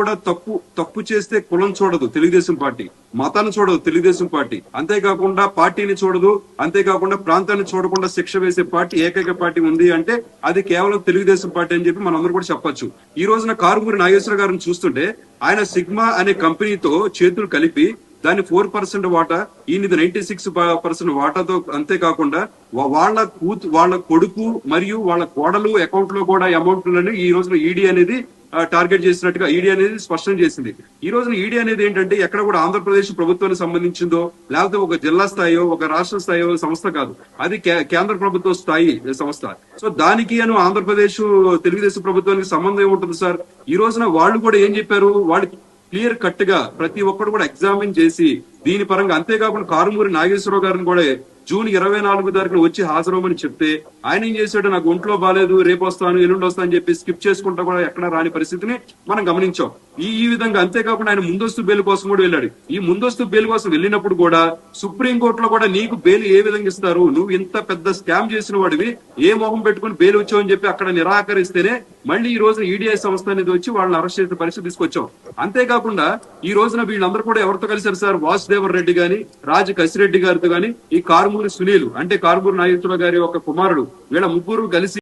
కూడా తప్పు చేస్తే కులం చూడదు తెలుగుదేశం పార్టీ, మతాన్ని చూడదు తెలుగుదేశం పార్టీ, అంతేకాకుండా పార్టీని చూడదు, అంతేకాకుండా ప్రాంతాన్ని చూడకుండా శిక్ష వేసే పార్టీ ఏకైక పార్టీ ఉంది అంటే అది కేవలం తెలుగుదేశం పార్టీ అని చెప్పి మనందరూ కూడా చెప్పొచ్చు. ఈ రోజున కారుమూరి నాగేశ్వర గారిని చూస్తుంటే ఆయన సిగ్మా అనే కంపెనీతో చేతులు కలిపి దాని 4% వాటా, ఈయనది 96% వాటాతో, అంతేకాకుండా వాళ్ళ కొడుకు మరియు వాళ్ళ కోడలు అకౌంట్ లో కూడా అమౌంట్లను ఈ రోజున ఈడీ అనేది టార్గెట్ చేసినట్టుగా ఈడీ అనేది స్పష్టం చేసింది. ఈ రోజున ఈడీ అనేది ఏంటంటే ఎక్కడ కూడా ఆంధ్రప్రదేశ్ ప్రభుత్వానికి సంబంధించిందో లేకపోతే ఒక జిల్లా స్థాయో ఒక రాష్ట్ర స్థాయో సంస్థ కాదు, అది కేంద్ర ప్రభుత్వ స్థాయి సంస్థ. సో దానికి ఆంధ్రప్రదేశ్ తెలుగుదేశం ప్రభుత్వానికి సంబంధం ఏముంటుంది సార్? ఈ రోజున వాళ్ళు కూడా ఏం చెప్పారు, వాళ్ళు క్లియర్ కట్ గా ప్రతి ఒక్కరు కూడా ఎగ్జామిన్ చేసి దీని పరంగా, అంతేకాకుండా కారుమూరి నాగేశ్వరరావు గారిని కూడా జూన్ 24 తారీఖున వచ్చి హాజరవమని చెప్తే ఆయన ఏం చేశాడు, నాకు ఒంట్లో బాగాలేదు రేపు వస్తాను ఎల్లుండి వస్తాను అని చెప్పి స్కిప్ చేసుకుంటా కూడా ఎక్కడ రాని పరిస్థితిని మనం గమనించాం. ఈ విధంగా అంతేకాకుండా ఆయన ముందస్తు బెయిల్ కోసం కూడా వెళ్ళాడు. ఈ ముందస్తు బెయిల్ కోసం వెళ్ళినప్పుడు కూడా సుప్రీంకోర్టులో కూడా నీకు బెయిల్ ఏ విధంగా ఇస్తారు, నువ్వు ఇంత పెద్ద స్కామ్ చేసిన వాడివి ఏ మొహం పెట్టుకుని బెయిల్ వచ్చావు అని చెప్పి అక్కడ నిరాకరిస్తేనే మళ్ళీ ఈ రోజున ఈడీఐ సంస్థ అనేది వచ్చి వాళ్ళని అరెస్ట్ చేసిన పరిస్థితి తీసుకొచ్చాం. అంతేకాకుండా ఈ రోజున వీళ్ళందరూ కూడా ఎవరితో కలిసారు సార్, వాసుదేవర్ రెడ్డి గాని రాజు కసిరెడ్డి గారితో గాని ఈ కారుమూరి సునీల్ అంటే కారుమూరి నాగేశ్వరరావు గారి ఒక కుమారుడు, వీళ్ళ ముగ్గురు కలిసి